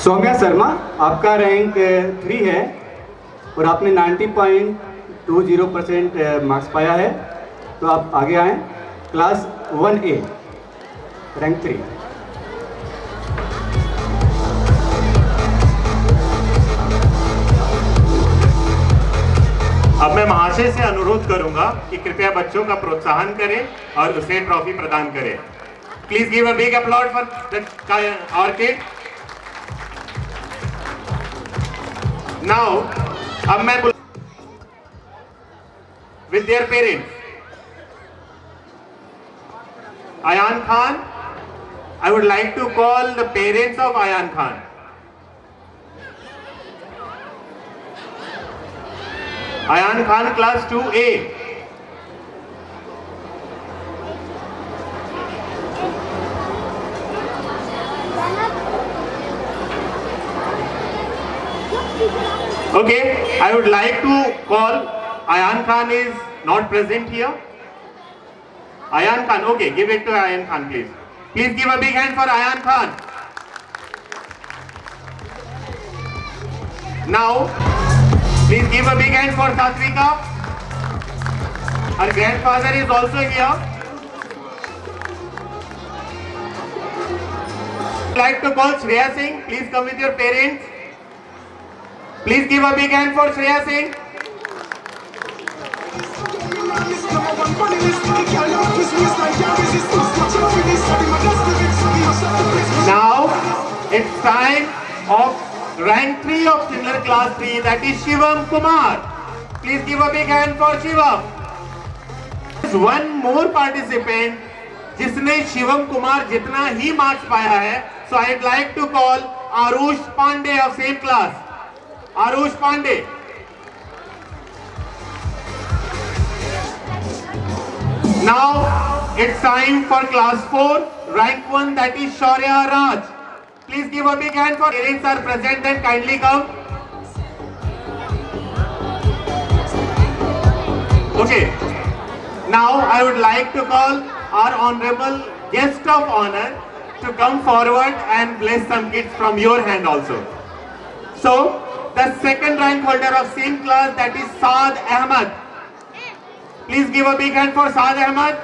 सौम्या शर्मा, आपका रैंक 3 है और आपने 90.20% मार्क्स पाया है, तो आप आगे आएँ। Class 1A, rank 3। अब मैं महाशय से अनुरोध करूंगा कि कृपया बच्चों का प्रोत्साहन करें और उसे ट्रॉफी प्रदान करें। Please give a big applause for our kid. Now अब मैं with their parents Ayan Khan, I would like to call the parents of Ayan Khan. Ayan Khan, class 2A. Okay, I would like to call Ayan Khan is not present here. Ayan Khan, okay, give it to Ayan Khan, please. Please give a big hand for Ayan Khan. Now, please give a big hand for Satvika. Her grandfather is also here. I'd like to call Shreya Singh. Please come with your parents. Please give a big hand for Shreya Singh. Now it's time of rank 3 of similar class 3, that is Shivam Kumar. Please give a big hand for Shivam. One more participant जिसने शिवम कुमार जितना ही marks पाया है, so I'd like to call Arush Pandey of same class. Arush Pandey. Now it's time for class 4, rank 1, that is Shaurya Raj. Please give a big hand for parents are present and kindly come. Okay. Now I would like to call our honorable guest of honor to come forward and bless some kids from your hand also. So the second rank holder of same class, that is Saad Ahmed. Please give a big hand for Saad Ahmed.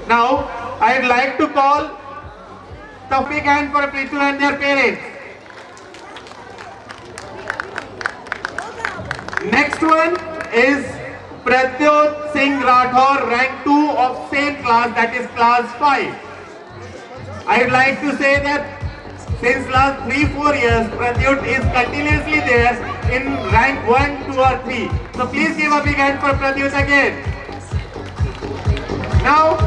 Now, I'd like to call the big hand for Pritu and their parents. Next one is Pratyot Singh Rathore, rank 2 of same class, that is class 5. I'd like to say that since last 3-4 years, Pratyot is continuously there in rank 1, 2 or 3. So please give a big hand for Pratyot again. Now,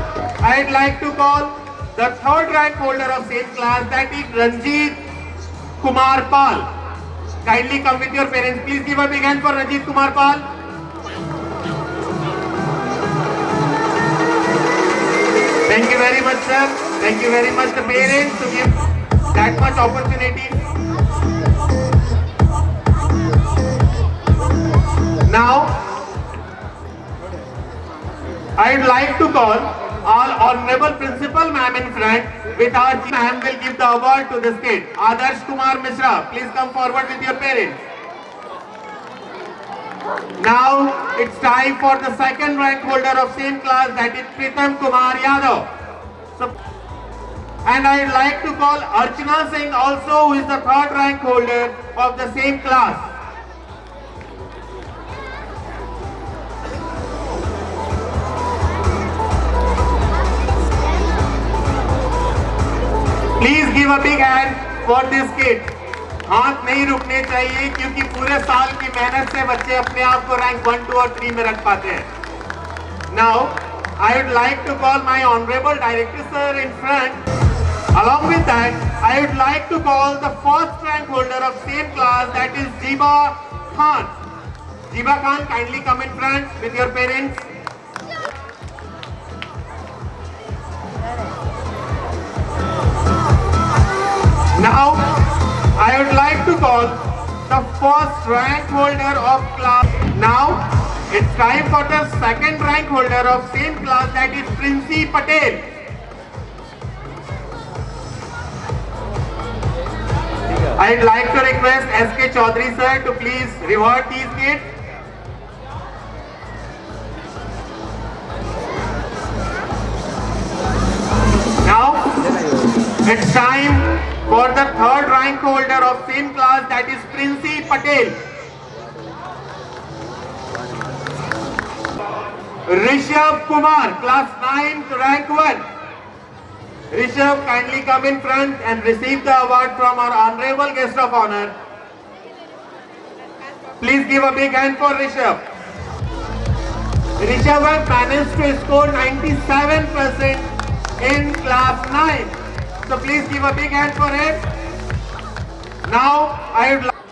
I'd like to call the third rank holder of same class, that is Ranjit Kumar Pal. Kindly come with your parents. Please give a big hand for Ranjit Kumar Pal. Thank you very much, sir. Thank you very much, the parents, to give that much opportunity. Now, I'd like to call our honorable principal ma'am in front. With our ma'am will give the award to this kid. Adarsh Kumar Mishra, please come forward with your parents. Now it's time for the second rank holder of same class, that is Pritam Kumar Yadav. So, and I'd like to call Archana Singh also, who is the third rank holder of the same class. Please give a big hand for this kid. हाथ नहीं रुकने चाहिए क्योंकि पूरे साल की मेहनत से बच्चे अपने आप को रैंक 1, 2 और 3 में रख पाते हैं. Now, I would like to call my honorable director sir in front. Along with that, I would like to call the first rank holder of same class, that is Jiba Khan. Jiba Khan, kindly come in front with your parents. Now, I would like to call the first rank holder of class. Now, it's time for the second rank holder of same class, that is Princy Patel. I'd like to request SK Chaudhary sir to please reward these kids. Now, it's time for the third rank holder of same class, that is Princy Patel. Rishabh Kumar, class 9, rank 1. Rishabh, kindly come in front and receive the award from our honorable guest of honor. Please give a big hand for Rishabh. Rishabh has managed to score 97% in class 9. So please give a big hand for him. Now, I would like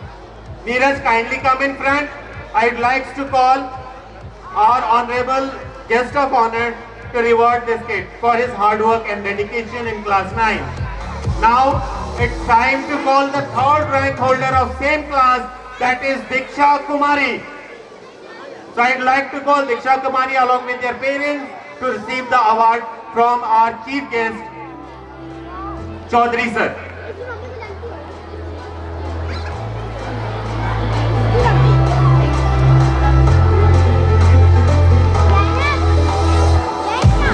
Neeraj, kindly come in front. I would like to call our honorable guest of honor to reward this kid for his hard work and dedication in class 9. Now, it's time to call the third rank holder of same class, that is Diksha Kumari. So I'd like to call Diksha Kumari along with their parents to receive the award from our chief guest, Chaudhary sir.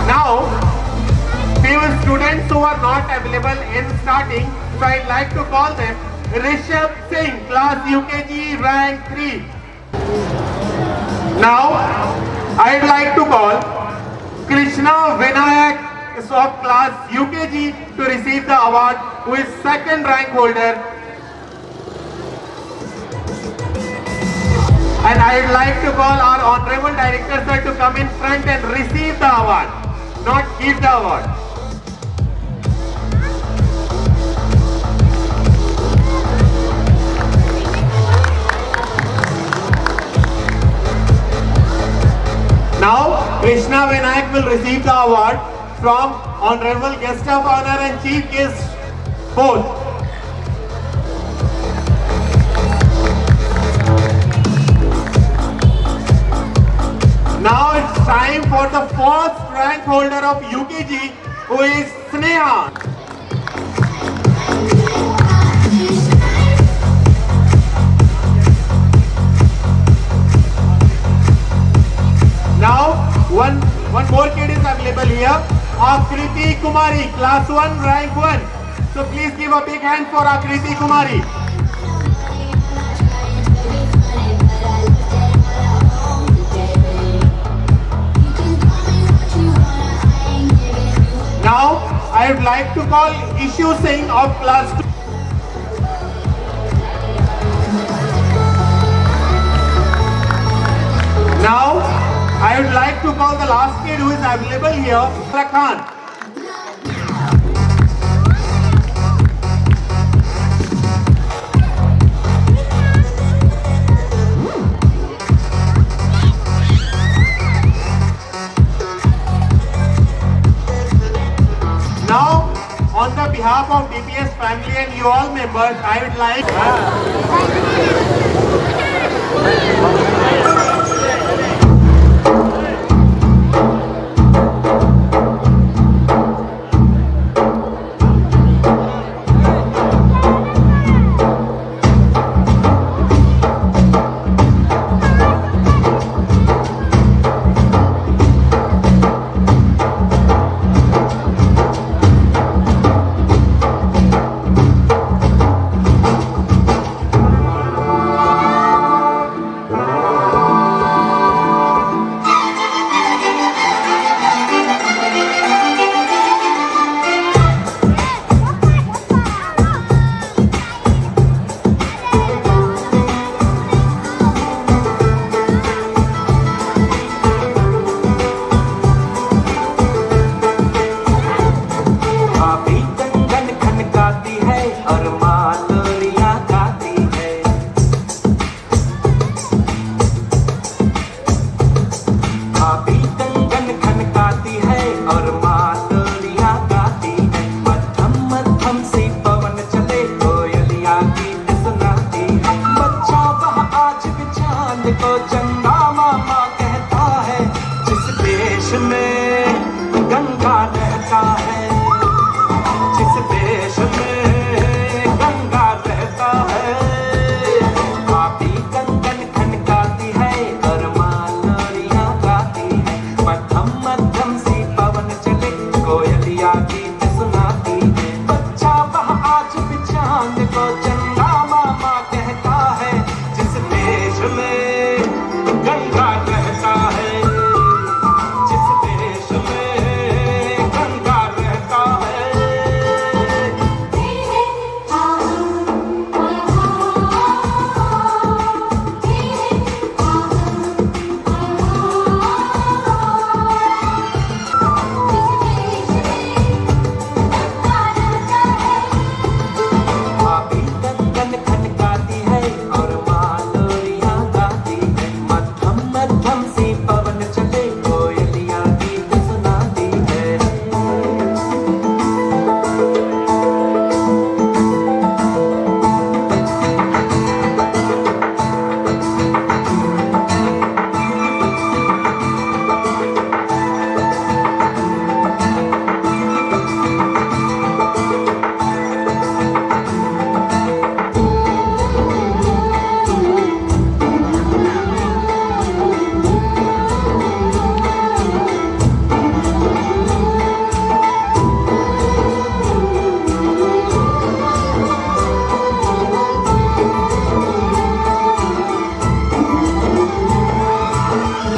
Now, few students who are not available in starting, so I'd like to call them Rishabh Singh, class UKG, rank 3. Now, I'd like to call Krishna Vinayak of class UKG to receive the award, who is second rank holder. And I'd like to call our honorable director sir to come in front and receive the award, not give the award. Now, Krishna Vinayak will receive the award from honorable guest of honor and chief guest both. Now it's time for the first rank holder of UKG, who is Sneha. Now, one more kid is available here, Akriti Kumari, class 1, rank 1. So please give a big hand for Akriti Kumari. Now, I would like to call Ishu Singh of class 2. Now, I would like to call the last kid who is available here, Khan. Now, on the behalf of DPS family and you all members, I would like... चांद को चंदा मामा कहता है, जिस देश में गंगा रहता है, जिस देश में गंगा रहता है। भाभी कंगन खनकाती है और माँ लोरियां गाती है, मध्यम मध्यम सी पवन चले कोयलिया गीत सुनाती है। बच्चा वह आज भी चांद को चंदा मामा कहता है, जिस देश में गंगा रहता है, जिस देश में गंगा रहता है। भाभी कंगन खनकाती है और माँ लोरियां गाती है, मध्यम मध्यम सी पवन चले कोयलिया गीत सुनाती है।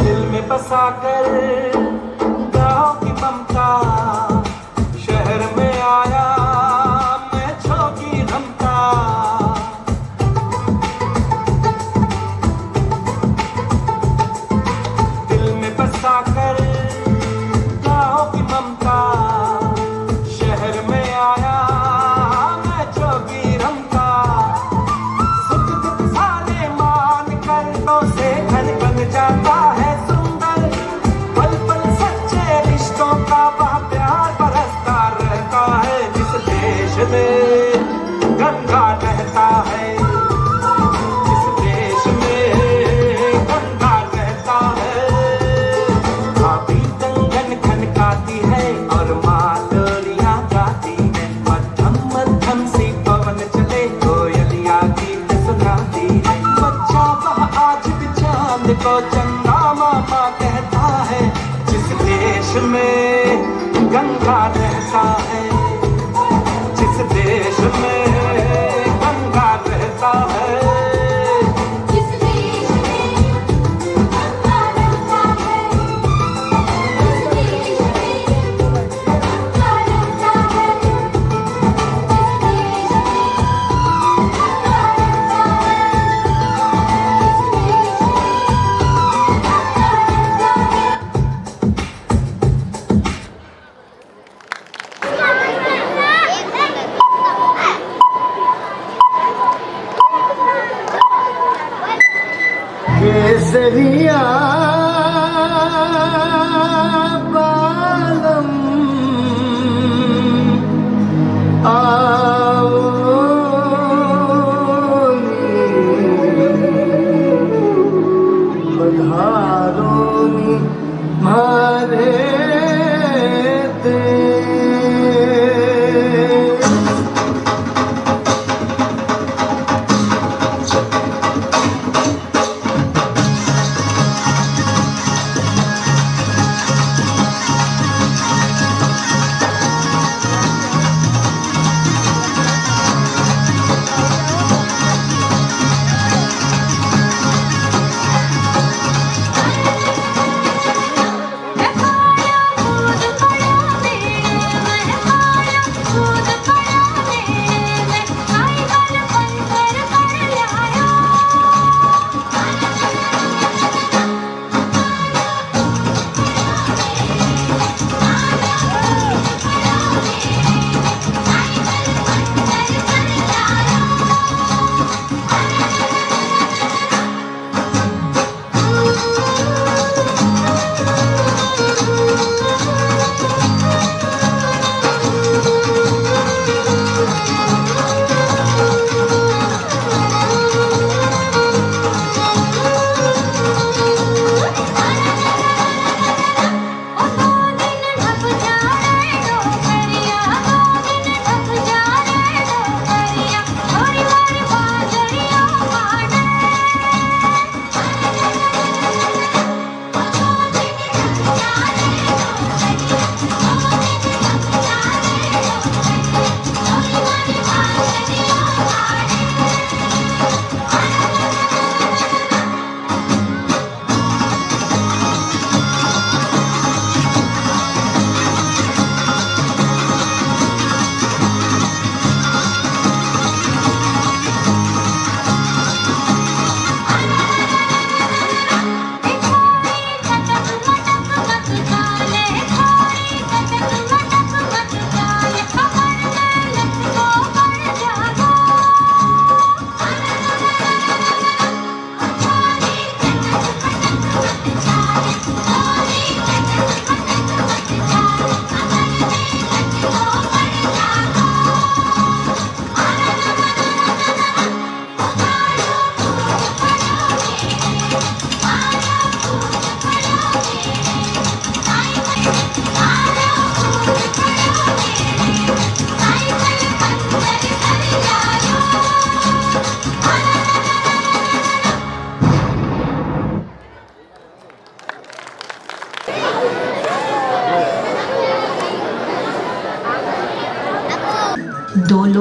दिल में बसाकर गाँव की ममता, शहर में आया मैं छोगी रमता। दिल में बसाकर गाँव की ममता, शहर में आया मैं छोगी रमता। सुख दुख सारे मान कर तो से घर बन जाता है सुंदर, पल पल सच्चे रिश्तों का वह प्यार बरसता रहता है। जिस देश में गंगा रहता है, जिस देश में गंगा रहता है। भाभी कंगन खनकाती है और माँ लोरियां गाती है, मध्यम मध्यम सी पवन चले कोयलिया गीत सुनाती है। बच्चा वह आज भी चांद को चंदा मामा कहता है, जिस देश में गंगा रहता है, जिस देश में गंगा रहता है। जिस देश में गंगा रहता है, जिस देश में गंगा रहता है, जिस देश में गंगा रहता है, जिस देश केसरिया बालम आओ पधारोनी मारे देश।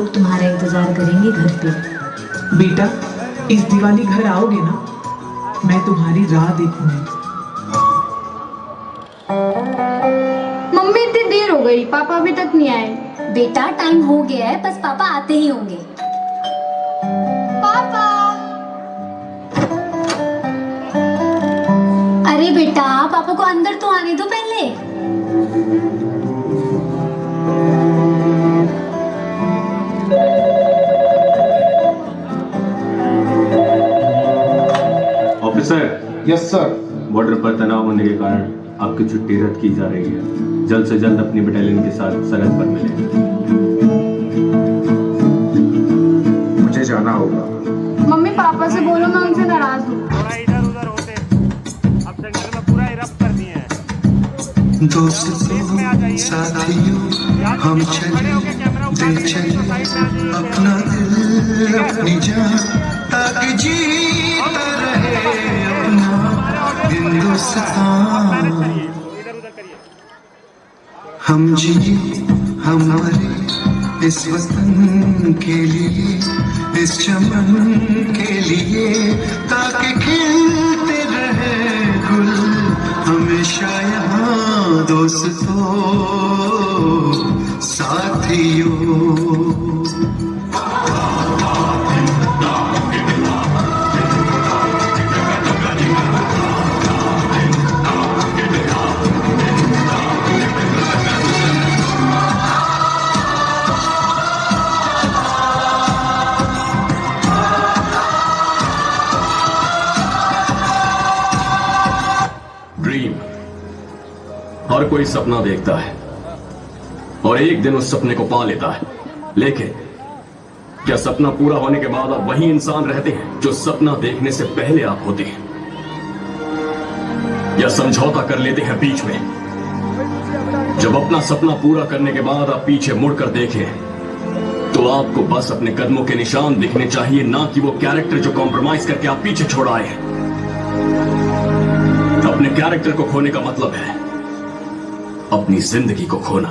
लोग तुम्हारा इंतजार करेंगे घर पे। बेटा, इस दिवाली घर आओगे ना? मैं तुम्हारी राह देखूंगी। मम्मी इतनी देर हो गई, पापा अभी तक नहीं आए। बेटा टाइम हो गया है, बस पापा आते ही होंगे। पापा। अरे बेटा, पापा को अंदर तो आने दो पहले। ऑफिसर। Yes sir. बॉर्डर पर तनाव होने के कारण आपकी छुट्टी रद्द की जा रही है। जल्द से जल्द अपनी बटालियन के साथ सरहद पर मिलें। मुझे जाना होगा। मम्मी पापा से बोलो मैं उनसे नाराज हूँ। थोड़ा इधर उधर होते, अब सेंटर में पूरा इरप्ट कर दिए हैं। दोस्तों साथियों हम चले दे चले अपना दिल अपनी जान, ताकि जीता रहे अपना हिंदुस्तान। हम जिए हम मरे इस वतन के लिए, इस चमन के लिए, ताकि खिलते रहे गुल हमेशा यहाँ दोस्तों साथियों। ड्रीम हर कोई सपना देखता है और एक दिन उस सपने को पा लेता है, लेकिन क्या सपना पूरा होने के बाद आप वही इंसान रहते हैं जो सपना देखने से पहले आप होते हैं, या समझौता कर लेते हैं बीच में? जब अपना सपना पूरा करने के बाद आप पीछे मुड़कर देखें तो आपको बस अपने कदमों के निशान दिखने चाहिए, ना कि वो कैरेक्टर जो कॉम्प्रोमाइज करके आप पीछे छोड़ आए हैं। अपने कैरेक्टर को खोने का मतलब है अपनी जिंदगी को खोना।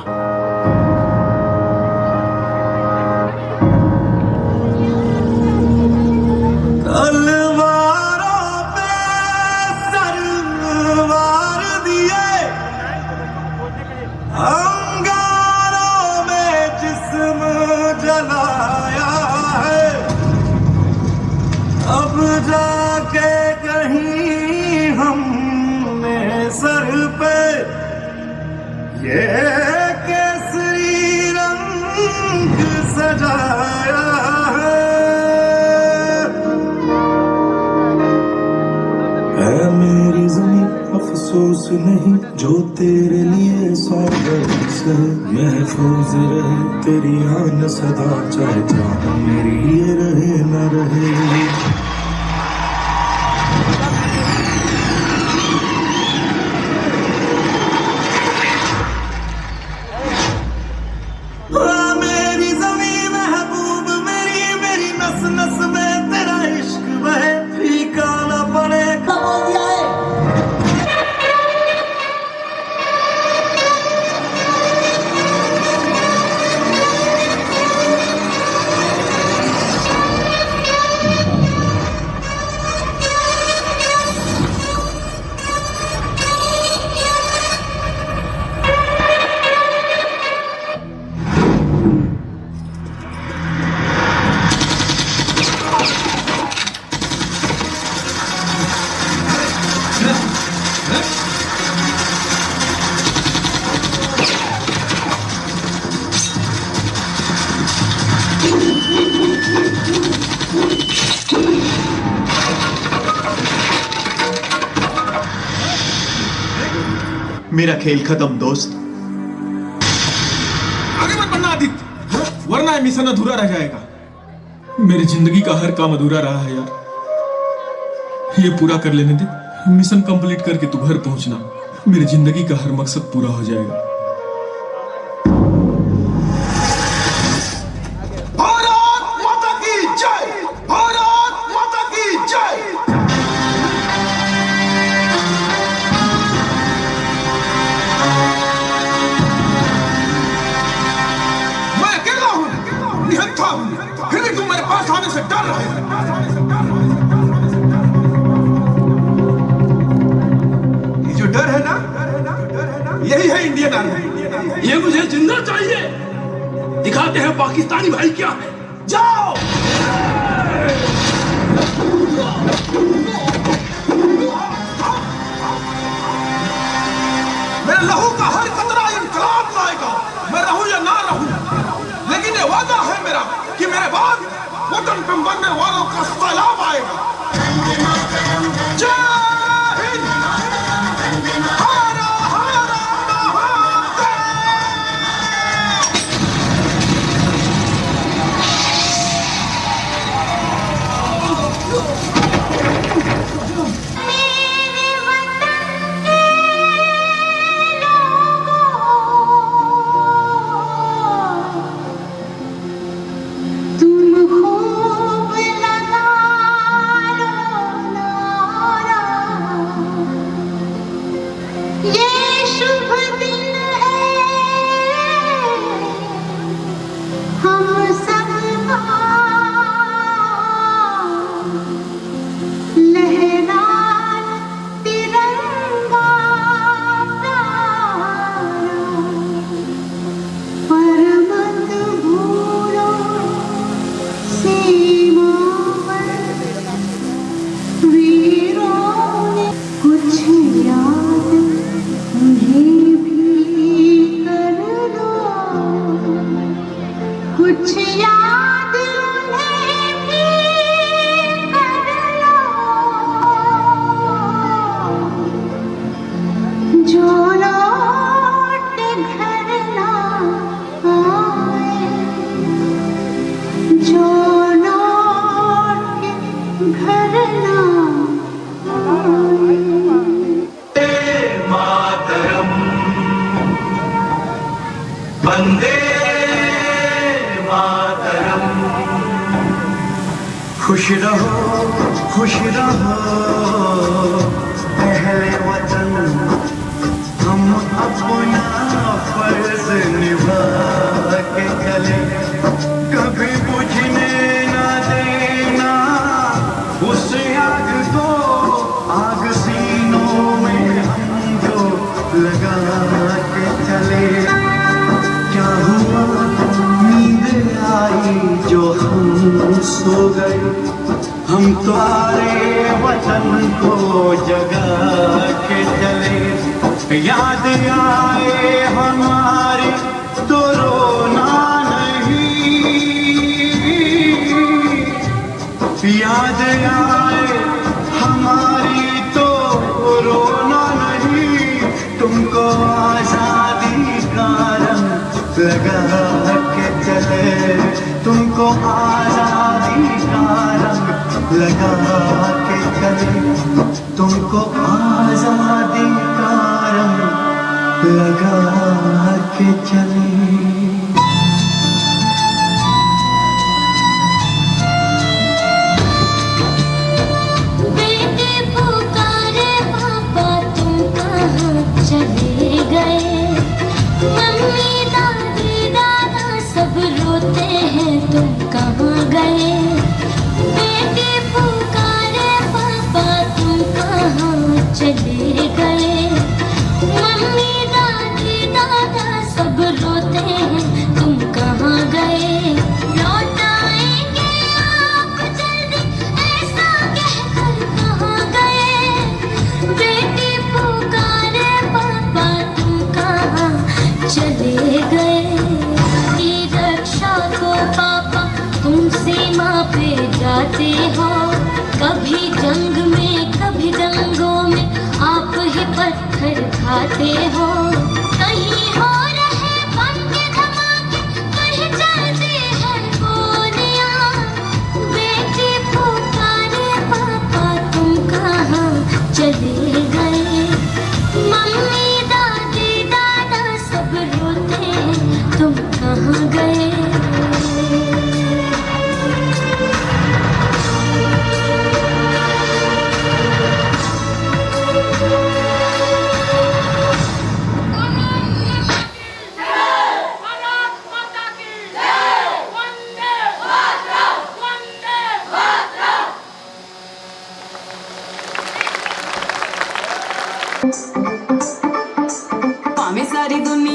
तलवारों पे सरवार दिए, अंगारों में जिस्म जलाया है, अब जाके कहीं हमने सर पे ये केसरी रंग सजाया है मेरी ज़मीं अफसोस नहीं जो तेरे लिए सौ बरस है, महफूज रहे तेरी आन सदा, चाहे जान मेरी ये रहे न रहे। मेरी ज़मीं महबूब मेरी, मेरी नस नस में तेरा इश्क बहे, फीका न पड़े बोल दिया है। मेरा खेल खत्म दोस्त। आगे मत बढ़ना आदित्य, वरना ये मिशन अधूरा रह जाएगा। मेरी जिंदगी का हर काम अधूरा रहा है यार, ये पूरा कर लेने दे। मिशन कंप्लीट करके तू घर पहुंचना, मेरी जिंदगी का हर मकसद पूरा हो जाएगा। भारत माता की जय, भारत माता की जय। मैं अकेला हूं, निहत्था इंडियन आर्मी। ये मुझे जिंदा चाहिए। दिखाते हैं पाकिस्तानी भाई क्या है। जाओ। मेरे लहू का हर कतरा इनकलाब लाएगा। मैं रहूं या ना रहूं, लेकिन ये वादा है मेरा कि मेरे बाद वतन पे मरने वालों का सैलाब आएगा। जय हिंद। हारा हारा महादेव। खुश रहो अहले वतन, हम अपना फर्ज निभा के चले, कभी बुझने ना देना उस आग को, आग सीनों में हम जो लगा के चले। क्या हुआ नींद आई जो हम सो गए, हम तुम्हारे वतन को जगा के चले। याद आए हमारी तो रोना नहीं, याद आए हमारी तो रोना नहीं, तुमको आजादी का रंग लगा के चले, तुमको आजादी का रंग लगा के चले, तुमको आजादी का रंग लगा के चले। चले गए, मम्मी दादी दादा सब रोते हैं तुम कहाँ गए। बेटी पुकारे पापा तुम कहाँ चले गए, मम्मी दादी दादा सब रोते हैं तुम कहाँ गए। लौट आएंगे आप जल्दी ऐसा कहकर कहाँ गए। बेटी पुकारे पापा तुम कहाँ चले गए। की रक्षा को पापा तुम सीमा पे जाते हो, कभी जंग में कभी जंगों में आप ही पत्थर खाते हो। कहीं हो रहे बम के धमाके, कहीं चलती है गोलियां। बेटी पुकारे पापा तुम कहाँ चले गए, मम्मी दादी दादा सब रोते हैं तुम कहाँ गए। भाਵੇਂ सारी दुनिया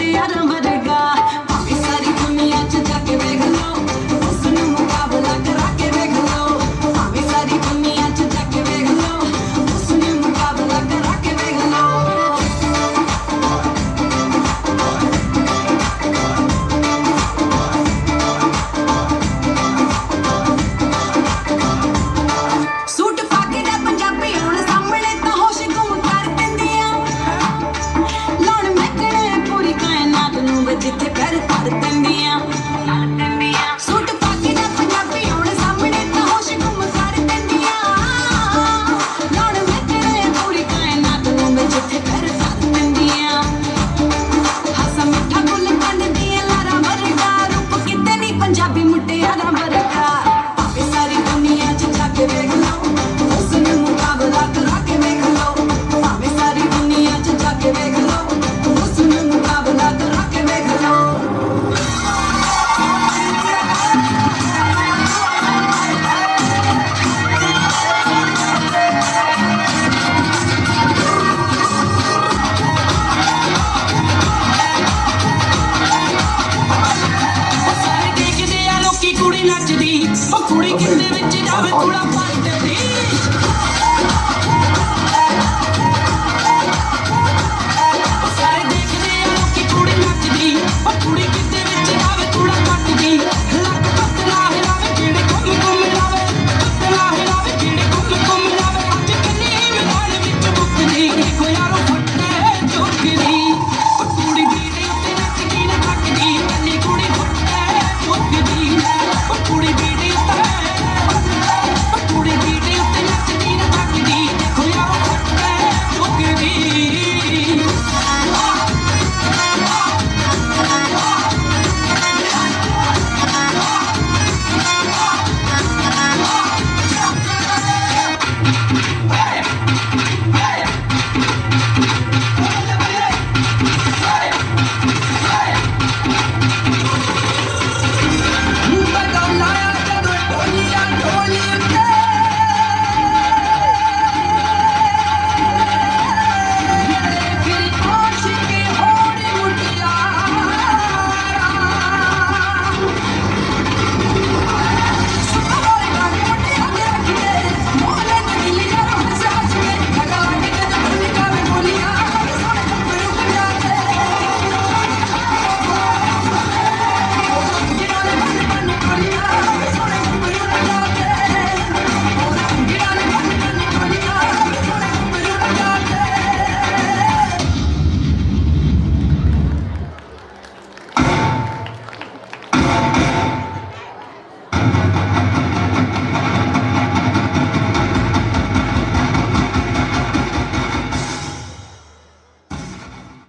मुटियारा वर्गा भावे सारी दुनिया च जाके देख लो उसनू मुकाबला करा के देख लो भावे सारी दुनिया च जाके देख लो उसनू मुकाबला करा के देख लो सूट पाके दा पंजाबी हुण सामने तां होश गुम कर दिंदियां लौण महकणे पूरी कायनात नूं वे जिथे पैर धर दिंदियां सूट पाके दा पंजाबी हुण सामने तां होश गुम कर दिंदियां लौण महकणे पूरी कायनात नूं वे जिथे पैर धर दिंदियां हसा मिठा गुल कंड दियां लारा वर्गा रूप किते नी पंजाबी मुटियारा वर्गा भावे सारी दुनिया च जाके देख लो उसनू मुकाबला करा के देख लो भावे सारी दुनिया च जाके देख लो उसनू मुकाबला करा के देख लो ਸਾਰੇ ਦੇਖਦੇ ਆ ਲੋਕੀ ਕੁੜੀ ਨੱਚਦੀ ਉਹ ਕੁੜੀ ਕਿੰਦੇ ਵਿੱਚ ਜਾਵੇ ਥੋੜਾ ਪੱਟ